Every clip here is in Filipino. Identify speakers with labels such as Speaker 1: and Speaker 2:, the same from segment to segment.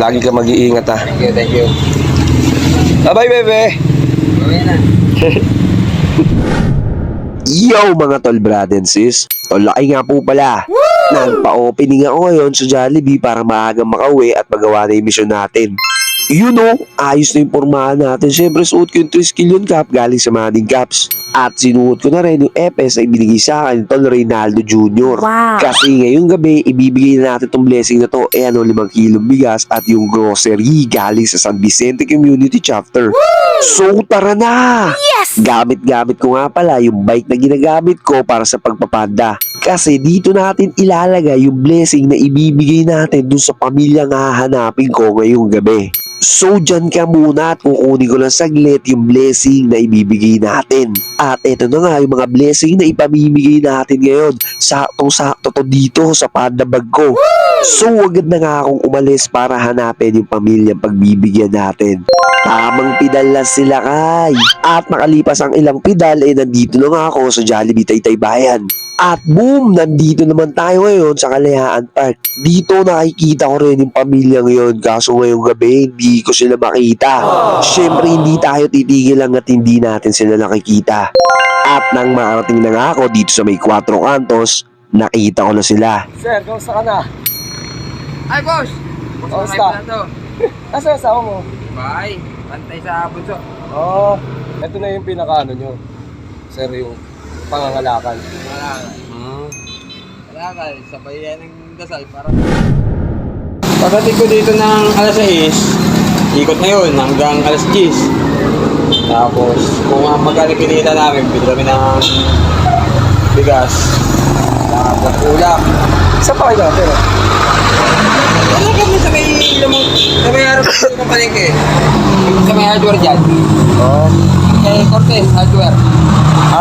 Speaker 1: Lagi ka mag-iingat ha.
Speaker 2: Thank you, thank you.
Speaker 1: Bye-bye, bebe.
Speaker 2: Mamaya na.
Speaker 3: Yo mga tol brad and sis, tol laki nga po pala. Nagpa-opening ako ngayon sa Jollibee para maagang makauwi at magawa na yung mission natin. You know, ayos na yung pormahan natin. Siyempre suot ko yung 3 skill yun cap galing sa Manning Caps. At sinuot ko na rin yung FS na ibinigay sa akin tol Reynaldo Jr.
Speaker 4: Wow.
Speaker 3: Kasi ngayong gabi, ibibigay na natin tong blessing na to. Eh ano, 5 kilong bigas at yung grocery galing sa San Vicente Community Chapter. So tara na!
Speaker 4: Yes!
Speaker 3: Gamit-gamit ko nga pala yung bike na ginagamit ko para sa pagpapanda. Kasi dito natin ilalagay yung blessing na ibibigay natin dun sa pamilyang hahanapin ko ngayong gabi. So dyan ka muna at kukunin ko lang saglit yung blessing na ibibigay natin. At eto na nga yung mga blessing na ipamimigay natin ngayon. Saktong-sakto to dito sa panda bag ko. So agad na nga akong umalis para hanapin yung pamilyang pagbibigyan natin. Tamang pidal lang sila kay. At makalipas ang ilang pidal nandito na nga ako sa Jollibee Taytay Bayan. At boom! Nandito naman tayo ngayon sa Kalayaan Park. Dito nakikita ko rin yung pamilya ngayon kaso ngayong gabi hindi ko sila makita. Siyempre hindi tayo titigil hanggat hindi natin sila nakikita. At nang makarating na nga ako dito sa may 4 kantos, nakita ko na sila.
Speaker 1: Sir, kamusta ka na?
Speaker 2: Ay, boss!
Speaker 1: Kamusta? Asa yung asawa mo?
Speaker 2: Bye! Pantay sa bunso.
Speaker 1: Oo. Ito na yung pinaka-ano nyo. Sir, yung pangangalakan.
Speaker 2: Wala ka. Wala ka. Sabay yan ng dasal para... Pagdating ko dito ng alas 6, ikot na yun hanggang alas 10. Tapos, kung ang magkano kinita namin, bili kami ng bigas. Tapos, ulam.
Speaker 1: Saan pa kayo natin?
Speaker 2: Wala kami sa may lamang... Sa may harap ng palengke. Sa may hardware dyan.
Speaker 1: Oo.
Speaker 2: Kay Cortez, hardware.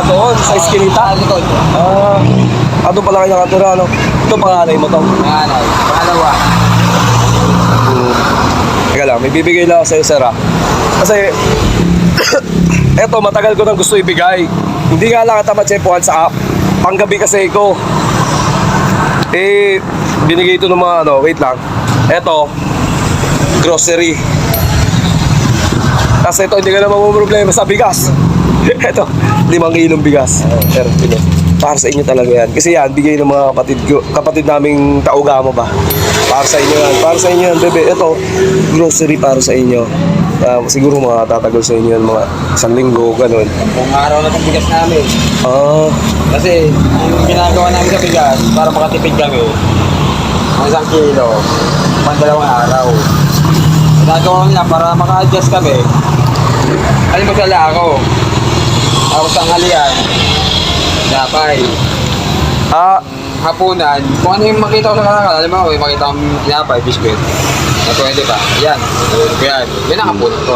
Speaker 1: Doon, sa Eskinita?
Speaker 2: Sa likod.
Speaker 1: Doon pala kayo nakatira, ano? Ito panganay mo to.
Speaker 2: Panganay. Pangalawa.
Speaker 1: Teka lang, may bibigay lang ako sa'yo, sir, ha? Kasi, eto, matagal ko nang gusto ibigay. Hindi nga lang kita matsepuhan sa app. Panggabi kasi ko. Binigay ito ng mga, wait lang. Eto, grocery. Tapos ito, hindi ka na mamumroblema sa bigas. Eto, 5 kilong bigas. Pero, para sa inyo talaga yan. Kasi yan, bigay ng mga kapatid naming Taugamo ba. Para sa inyo yan. Para sa inyo yan, bebe. Ito, grocery para sa inyo. Siguro mga tatagol sa inyo yan, mga 1 linggo, ganun.
Speaker 2: Kung araw na itong bigas namin.
Speaker 1: Kasi,
Speaker 2: Yung ginagawa namin sa bigas, para makatipid kami, ang 1 kilo, pang 2 araw. Ginagawa nila para maka-adjust kami. Alimasala ako. Tapos tanghalian, dapay. Hapunan, kung ano yung makita ko sa kanal, alam mo, yung makita kong dapay, biskuit. Na 20 pa. Yan. Yan. Yan ang hapunan ko.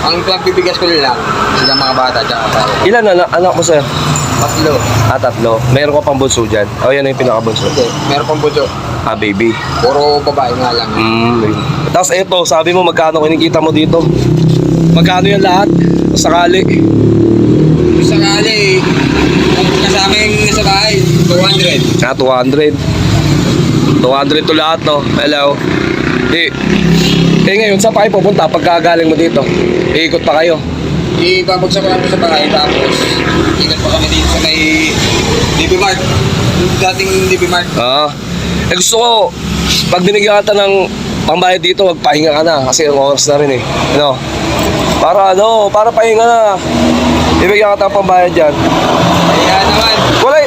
Speaker 2: Ang pagbibigas ko lang, silang mga bata, tsaka tayo.
Speaker 1: ilan anak mo, sir?
Speaker 2: 3.
Speaker 1: 3. Meron ka pang bunso dyan? Yan na yung pinakabunso.
Speaker 2: Okay, meron pang buto.
Speaker 1: Baby.
Speaker 2: Puro babae nga lang.
Speaker 1: Tapos eto, sabi mo magkano kinikita mo dito? Magkano yan lahat? Sakali.
Speaker 2: Sakali, kung kasaming nasa bahay, 200.
Speaker 1: 200. 200 to lahat, no? Hello. Ngayon, saan pa kayo pupunta pagkagaling mo dito? Iikot pa kayo?
Speaker 2: Ibabagsak ko lang sa bahay, tapos ikot pa kami dito sa may DB Mart. Dating DB Mart.
Speaker 1: Gusto ko, pag binigyan ka ng pambayad dito, magpahinga ka na kasi ang oras na rin eh. Para pahinga na. Ibigyan ka ng pambayad dyan.
Speaker 2: Kaya naman,
Speaker 1: Wala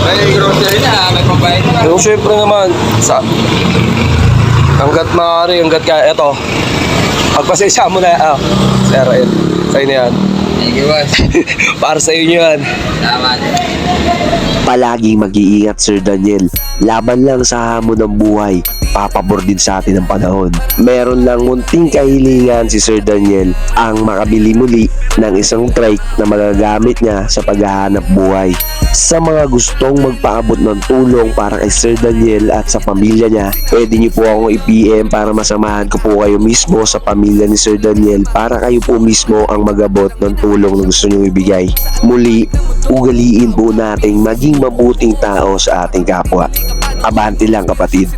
Speaker 2: may grocery na, may pambayad na.
Speaker 1: Yung syempre naman, hanggat maaari, hanggat kaya, eto. Pagpasensya mo na, sir, sa'yo na yan.
Speaker 2: Thank you, boss.
Speaker 1: Para sa inyo yan.
Speaker 2: Salamat.
Speaker 3: Palaging mag-iingat Sir Daniel. Laban lang sa hamon ng buhay. Papabor din sa atin ang panahon. Meron lang munting kahilingan si Sir Daniel ang makabili muli ng isang trike na magagamit niya sa paghahanap buhay. Sa mga gustong magpaabot ng tulong para kay Sir Daniel at sa pamilya niya, pwede niyo po akong i-PM para masamahan ko po kayo mismo sa pamilya ni Sir Daniel para kayo po mismo ang magabot ng tulong na gusto niyong ibigay. Muli, ugaliin po nating maging mabuting tao sa ating kapwa. Abante lang kapatid.